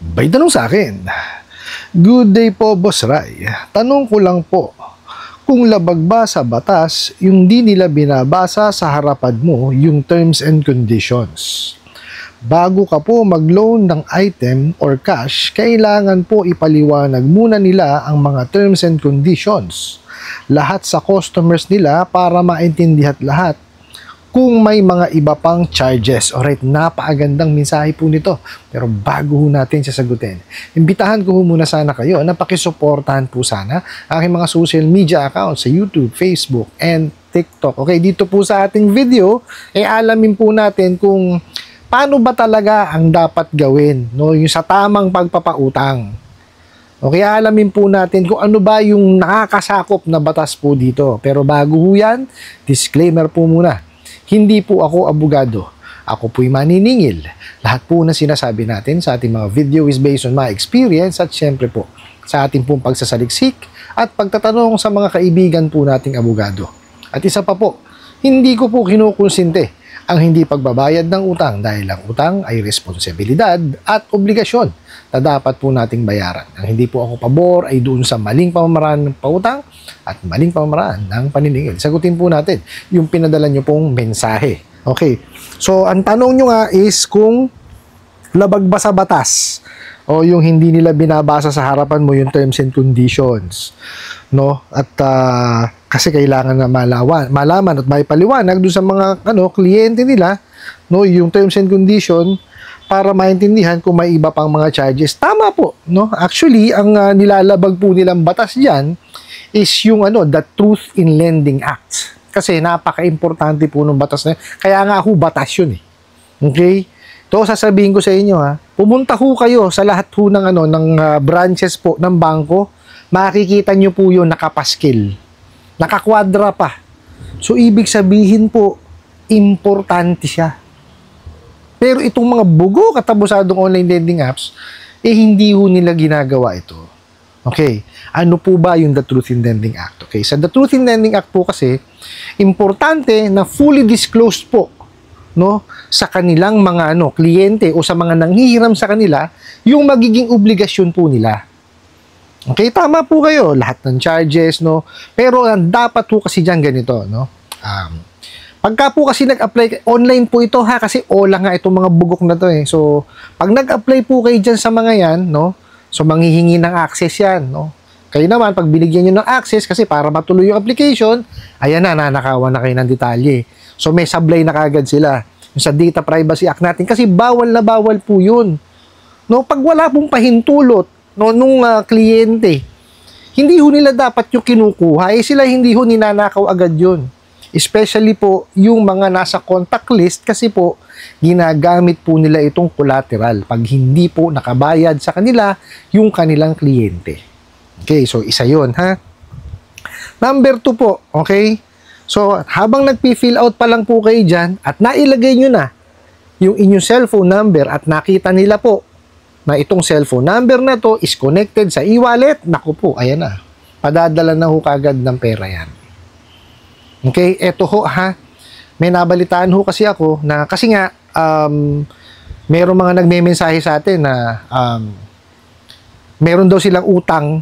May tanong sa akin. Good day po, Boss Ray. Tanong ko lang po, kung labag ba sa batas yung di nila binabasa sa harapan mo yung terms and conditions? Bago ka po mag-loan ng item or cash, kailangan po ipaliwanag muna nila ang mga terms and conditions. Lahat sa customers nila para maintindihan lahat. Kung may mga iba pang charges. Alright, napakagandang mensahe po nito. Pero bago ho natin sasagutin, imbitahan ko ho muna sana kayo na pakisuportahan po sana aking mga social media accounts sa YouTube, Facebook, and TikTok. Okay, dito po sa ating video, alamin po natin kung paano ba talaga ang dapat gawin, no? Yung sa tamang pagpapautang. Okay, alamin po natin kung ano ba yung nakakasakop na batas po dito. Pero bago ho yan, disclaimer po muna. Hindi po ako abogado. Ako po'y maniningil. Lahat po na sinasabi natin sa ating mga video is based on my experience at syempre po sa ating pong pagsasaliksik at pagtatanong sa mga kaibigan po nating abogado. At isa pa po, hindi ko po kinukonsinte ang hindi pagbabayad ng utang dahil ang utang ay responsibilidad at obligasyon na dapat po nating bayaran. Ang hindi po ako pabor ay doon sa maling pamamaraan ng pautang at maling pamamaraan ng paniningil. Sagutin po natin yung pinadala nyo pong mensahe. Okay, so ang tanong nyo nga is kung labag ba sa batas o yung hindi nila binabasa sa harapan mo yung terms and conditions, no? At kasi kailangan na malaman at may paliwanag doon sa mga kliyente nila, no, yung terms and condition para maintindihan kung may iba pang mga charges. Tama po, no? Actually, ang nilalabag po nilang batas diyan is yung the Truth in Lending Act. Kasi napaka-importante po ng batas na yun. Kaya nga ho batas yun eh. Okay? Ito sasabihin ko sa inyo pumunta ho kayo sa lahat ho ng branches po ng bangko, makikita nyo po yun nakapaskil. Nakakwadra pa. So, ibig sabihin po, importante siya. Pero itong mga bugo katabusadong online lending apps, hindi ho nila ginagawa ito. Okay. Ano po ba yung The Truth in Lending Act? Okay. Sa The Truth in Lending Act po kasi, importante na fully disclosed po, no, sa kanilang mga kliyente o sa mga nanghihiram sa kanila, yung magiging obligasyon po nila. Okay, tama po kayo, lahat ng charges, no? Pero dapat po kasi diyan ganito, no? Pagka po kasi nag-apply, online po ito kasi ola nga itong mga bugok na to eh. So, pag nag-apply po kayo diyan sa mga yan, no? So, manghihingi ng access yan, no? Kayo naman, pag binigyan nyo ng access, kasi para matuloy yung application, ayan na, nanakawan na kayo ng detalye. So, may sablay na kagad sila. Yung sa Data Privacy Act natin, kasi bawal na bawal po yun. No? Pag wala pong pahintulot, no, nung kliyente, hindi ho nila dapat yung kinukuha. Sila hindi ho ninanakaw agad yun. Especially po, yung mga nasa contact list, kasi po, ginagamit po nila itong collateral pag hindi po nakabayad sa kanila yung kanilang kliyente. Okay, so isa yun, Number 2 po, okay? So, habang nagpi-fill out pa lang po kayo dyan at nailagay nyo na yung inyong cellphone number at nakita nila po na itong cellphone number na to is connected sa e-wallet, naku po, ayan na. Padadala na ho kagad ng pera yan. Okay, eto ho may nabalitaan ho kasi ako na kasi nga merong mga nagme-mensahe sa atin na meron daw silang utang,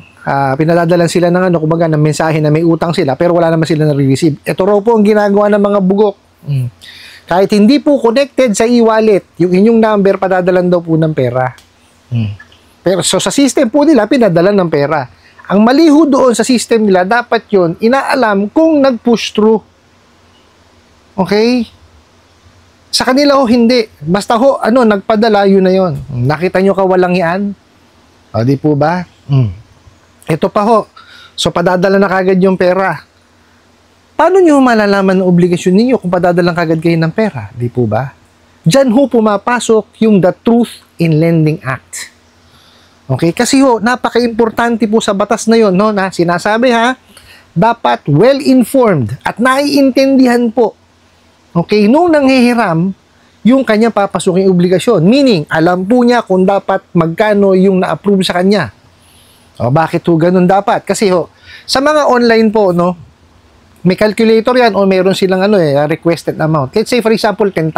pinadadalan sila ng kumbaga ng mensahe na may utang sila pero wala naman sila na-receive. Ito raw po ang ginagawa ng mga bugok. Kahit hindi po connected sa e-wallet, yung inyong number padadalan daw po ng pera. Pero so sa system po nila pinadala ng pera. Ang mali ho doon sa system nila, dapat yun inaalam kung nag-push through. Okay? Sa kanila ho hindi. Basta ho nagpadala, yun na yun. Nakita nyo kawalang yan? O di po ba? Ito pa ho. So padadala na kagad yung pera. Paano nyo malalaman ang obligasyon ninyo kung padadala kagad kayo ng pera? Di po ba? Diyan ho pumapasok yung The Truth in Lending Act. Okay? Kasi ho, napaka-importante po sa batas na yon, no, na sinasabi dapat well-informed at naiintindihan po. Okay? Nung nanghihiram, yung kanya papasuking obligasyon. Meaning, alam po niya kung dapat magkano yung na-approve sa kanya. O, bakit ho ganun dapat? Kasi ho, sa mga online po, no, may calculator yan o meron silang requested amount. Let's say, for example, 10,000.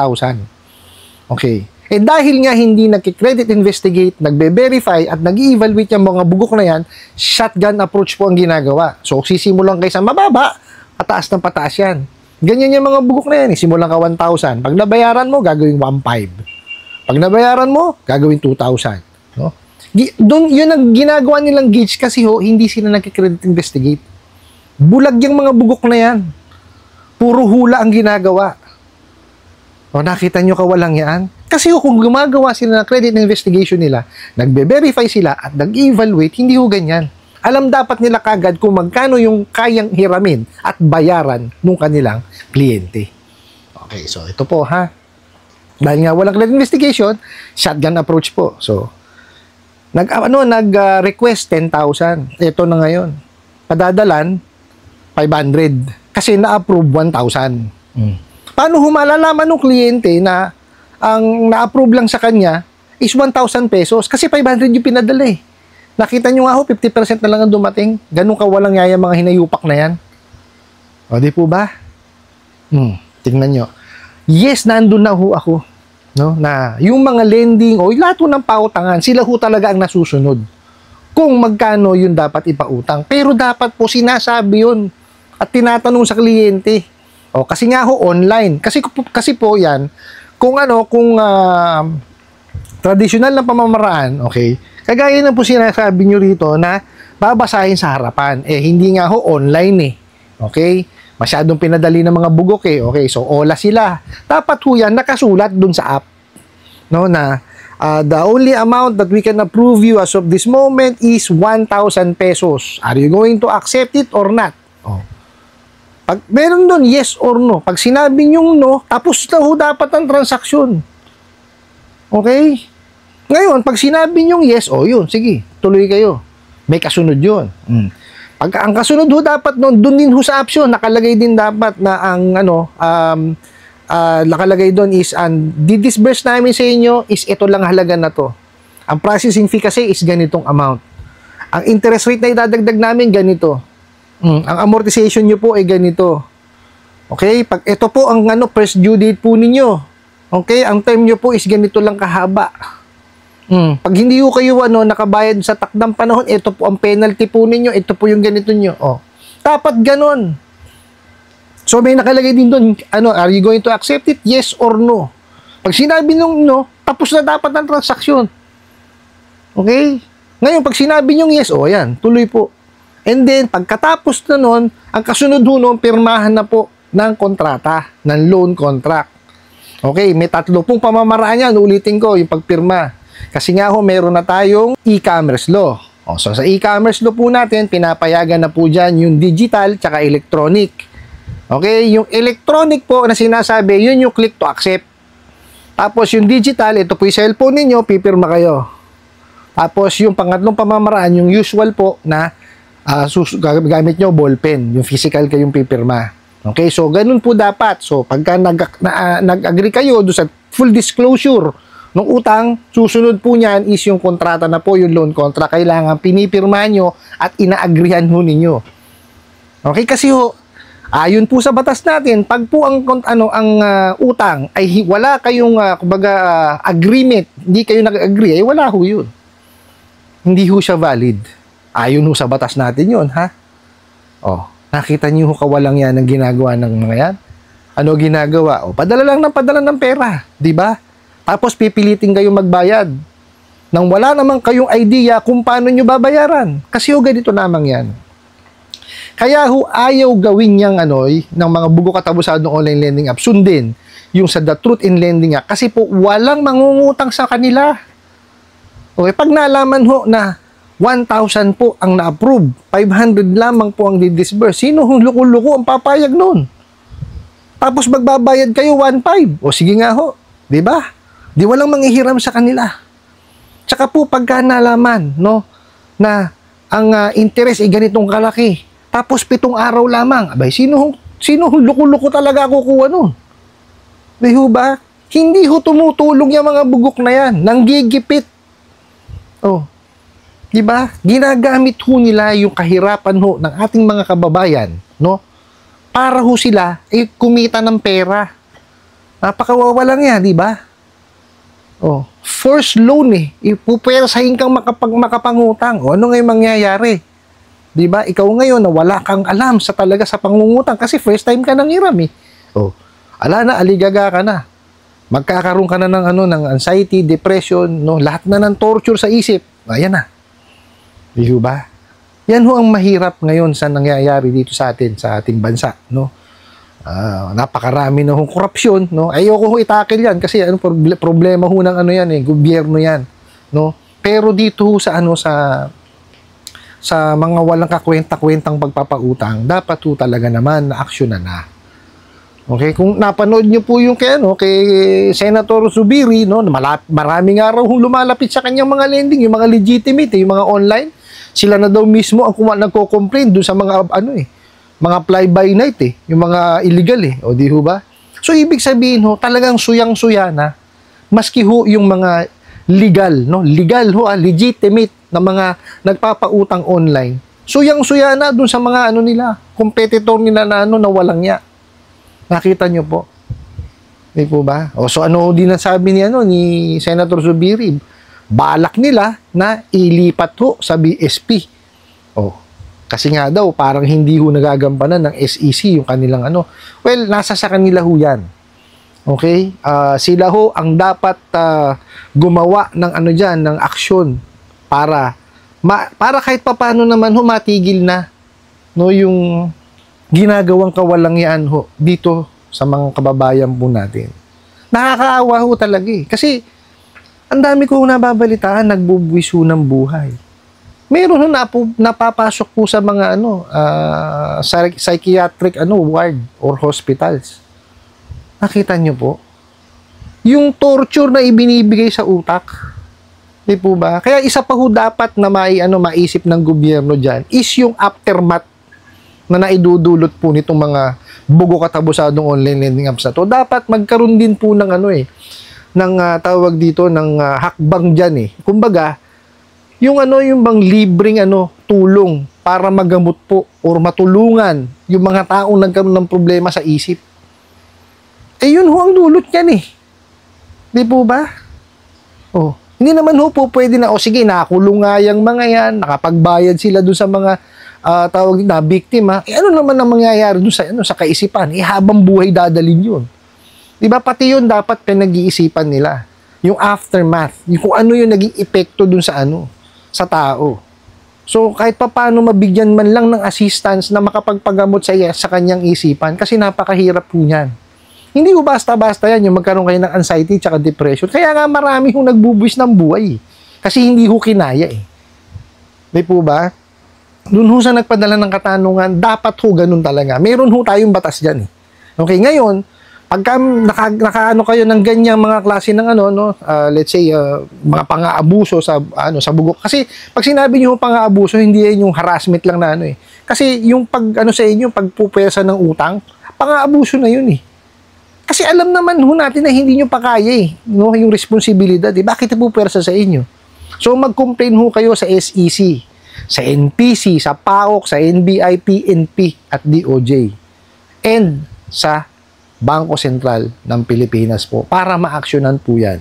Okay. Eh dahil nga hindi nagki-credit investigate, nagbe-verify at nag-evaluate yung mga bugok na yan, shotgun approach po ang ginagawa. So sisimulan kayo sa mababa, pataas ng pataas yan. Ganyan yung mga bugok na yan. Simulan ka 1,000. Pag nabayaran mo, gagawin 1,500. Pag nabayaran mo, gagawin 2,000. No? Doon, yun ang ginagawa nilang gauge kasi hindi sila nagki-credit investigate. Bulag yung mga bugok na yan. Puro hula ang ginagawa. O nakita nyo kawalang yan? Kasi kung gumagawa sila ng credit investigation nila, nagbe-verify sila at nag-evaluate, hindi ho ganyan. Alam dapat nila kagad kung magkano yung kayang hiramin at bayaran ng kanilang kliyente. Okay, so ito po ha. Dahil nga walang credit investigation, shotgun approach po. So, nag-request 10,000. Ito na ngayon. Padadalan, 500. Kasi na-approve 1,000. Paano humalalaman ng kliyente na ang na-approve lang sa kanya is 1,000 pesos? Kasi 500 yung pinadala eh. Nakita nyo nga ho, 50% na lang ang dumating. Ganun ka walang yaya mga hinayupak na yan. O di po ba? Tingnan nyo. Yes, nandun na ho ako. No? Na yung mga lending o lahat ng pautangan, sila ho talaga ang nasusunod. Kung magkano yun dapat ipautang. Pero dapat po sinasabi yun at tinatanong sa kliyente. O kasi nga ho online. Kasi po yan, kung traditional na pamamaraan, okay, kagaya na po sinasabi nyo rito na babasahin sa harapan. Eh, hindi nga ho online eh. Okay? Masyadong pinadali ng mga bugok eh. Okay, so ola sila. Dapat ho yan nakasulat dun sa app. No, na the only amount that we can approve you as of this moment is 1,000 pesos. Are you going to accept it or not? Oh. Pag meron doon, yes or no. Pag sinabi nyo no, tapos na ho dapat ang transaksyon. Okay? Ngayon, pag sinabi nyo yes, yun, sige, tuloy kayo. May kasunod yun. Pag ang kasunod ho dapat noon, doon din ho sa option, nakalagay din dapat na ang nakalagay doon is di-disburse namin sa inyo is ito lang halaga na to. Ang processing fee kasi is ganitong amount. Ang interest rate na idadagdag namin ganito. Ang amortization nyo po ay ganito. Okay? Pag ito po ang first due date po ninyo. Okay? Ang term nyo po is ganito lang kahaba. Pag hindi ko kayo nakabayad sa takdang panahon, ito po ang penalty po ninyo, ito po yung ganito nyo. Dapat ganon. So may nakalagay din doon, are you going to accept it? Yes or no? Pag sinabi nung no, tapos na dapat ang transaksyon. Okay? Ngayon, pag sinabi nyo yes, yan, tuloy po. And then, pagkatapos na nun, ang kasunod ho nun, pirmahan na po ng kontrata, ng loan contract. Okay, may 3 pong pamamaraan yan. Ulitin ko, yung pagpirma. Kasi nga ho, meron na tayong e-commerce law. So, sa e-commerce law po natin, pinapayagan na po dyan yung digital tsaka electronic. Okay, yung electronic po na sinasabi, yun yung click to accept. Tapos yung digital, ito po yung cellphone ninyo, pipirma kayo. Tapos yung pangatlong pamamaraan, yung usual po na gamit nyo ballpen, yung physical kayong pipirma. Okay, so ganun po dapat. So pagka nag-agree kayo do sa full disclosure ng utang, susunod po niyan is yung kontrata na po, yung loan contract. Kailangan pinipirma nyo at ina-agreehan ho ninyo. Okay, kasi ho, ayon po sa batas natin, pag po ang utang ay wala kayong agreement, hindi kayo nag-agree, ay wala ho yun. Hindi ho siya valid. Ayon ho sa batas natin yun, ha? Nakita niyo ho kawalang yan ang ginagawa ng mga yan? Ano ginagawa? Padala lang ng pera, di ba? Tapos pipilitin kayong magbayad nang wala naman kayong idea kung paano nyo babayaran. Kasi ho ganito namang yan. Kaya ho ayaw gawin niyang ng mga bugo katabusadong online lending app, sundin yung sa The Truth in Lending Act. Kasi po walang mangungutang sa kanila. Okay, pag nalaman ho na 1,000 po ang na-approve, 500 lamang po ang di-disburse, sino hong luko-luko ang papayag nun? Tapos magbabayad kayo 1,500. Sige nga ho, di ba? Di walang manghihiram sa kanila. Tsaka po pagka nalaman, na ang interest ay ganitong kalaki, tapos 7 araw lamang, abay, sino hong luko-luko talaga kukuha nun? Di ho ba? Hindi ho tumutulong yung mga bugok na yan, nanggigipit. Di ba? Ginagamit ho nila yung kahirapan ho ng ating mga kababayan, para ho sila kumita ng pera. Napakawawa lang yan, di ba? Oh, forced loan eh. Ipupwersahin kang makapangutang. O ano ngayon mangyayari? 'Di ba? Ikaw ngayon na wala kang alam sa talaga sa pangungutang kasi first time ka nang hiram eh. Oh, ala na, aligaga ka na. Magkakaroon ka na ng ng anxiety, depression, no, lahat na ng torture sa isip. Ayan na. 'Di ba? Yan ho ang mahirap ngayon sa nangyayari dito sa atin, sa ating bansa, no? Napakarami na hong korupsyon, no? Ayoko ho itakil yan kasi problema ho ng yan eh, gobyerno yan, no? Pero dito ho sa sa mga walang kakwenta-kwentang pagpapautang, dapat ho talaga naman na aksyonan na. Okay, kung napanood niyo po yung kay Senator Zubiri, no, maraming araw hong lumalapit sa kanyang mga lending, yung mga legitimate, yung mga online, sila na daw mismo ang nagko-complain doon sa mga mga fly-by-night yung mga illegal o di ho ba? So, ibig sabihin ho, talagang suyang-suya na, maski ho yung mga legal, no? Legal ho, legitimate na mga nagpapautang online. Suyang-suya na dun sa mga nila, competitor nila na na walang niya. Nakita nyo po? Di po ba? So, din nasabi ni Senator Zubiri? Balak nila na ilipat ho sa BSP. Kasi nga daw, parang hindi ho nagagampanan ng SEC yung kanilang Well, nasa sa kanila ho yan. Okay? Sila ho ang dapat gumawa ng ng aksyon para kahit papaano naman ho matigil na no, yung ginagawang kawalangyaan ho dito sa mga kababayan po natin. Nakakaawa ho talaga eh. Kasi ang dami ko nababalitaan, nagbubuwis ho ng buhay. Meron napapasok po sa mga psychiatric ward or hospitals. Nakita nyo po? Yung torture na ibinibigay sa utak. Di po ba? Kaya isa pa ho dapat na maisip ng gobyerno dyan is yung aftermath na naidudulot po nitong mga bugo katabusadong online lending apps na to. Dapat magkaroon din po ng ng tawag dito ng hakbang dyan eh. Kumbaga, yung bang libreng tulong para magamot po or matulungan yung mga taong nagkaroon ng problema sa isip. Yun ho ang dulot niyan eh. Di po ba? Hindi naman ho po pwede na, sige, nakulong nga yung mga yan, nakapagbayad sila dun sa mga tawag na biktima. Ano naman ang mangyayari dun sa kaisipan? Habang buhay dadalhin yun. Di ba? Pati yun dapat pinag-iisipan nila. Yung aftermath, yung kung ano yung naging epekto dun sa tao. So, kahit paano mabigyan man lang ng assistance na makapagpagamot sa kanyang isipan kasi napakahirap po niyan. Hindi ko basta-basta yan yung magkaroon kayo ng anxiety at depression. Kaya nga marami yung nagbubuwis ng buhay. Kasi hindi ho kinaya eh. Di po ba? Doon ho sa nagpadala ng katanungan, dapat ho ganun talaga. Meron ho tayong batas dyan eh. Okay, ngayon, pagka nakaano kayo ng ganyang mga klase ng let's say mga pang-aabuso sa bugok. Kasi pag sinabi niyo pang-aabuso, hindi yan yung harassment lang na eh. Kasi yung sa inyo pagpupwersa ng utang, pang-aabuso na yun eh. Kasi alam naman ho natin na hindi nyo pa kaya eh, no, yung responsibilidad eh. Bakit pupwersa sa inyo? So mag-complain ho kayo sa SEC, sa NPC, sa PAOK, sa NBI, PNP at DOJ. And sa Bangko Sentral ng Pilipinas po para ma-actionan po yan.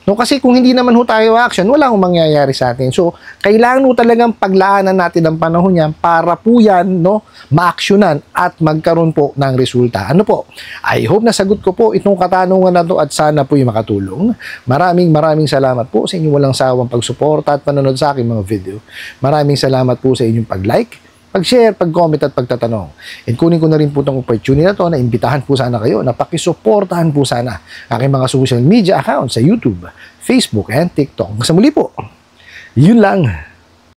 No, kasi kung hindi naman ho tayo action, wala akong mangyayari sa atin. So, kailangan ho talagang paglaanan natin ang panahon niyan para po yan, no, ma-actionan at magkaroon po ng resulta. Ano po? I hope nasagot ko po itong katanungan na to at sana po yung makatulong. Maraming salamat po sa inyong walang sawang pagsuporta at panonood sa aking mga video. Maraming salamat po sa inyong pag-like, pag-share, pag-comment at pagtatanong. And kunin ko na rin po itong opportunity na to na imbitahan po sana kayo na pakisuportahan po sana aking mga social media accounts sa YouTube, Facebook, and TikTok. Sa muli po, yun lang.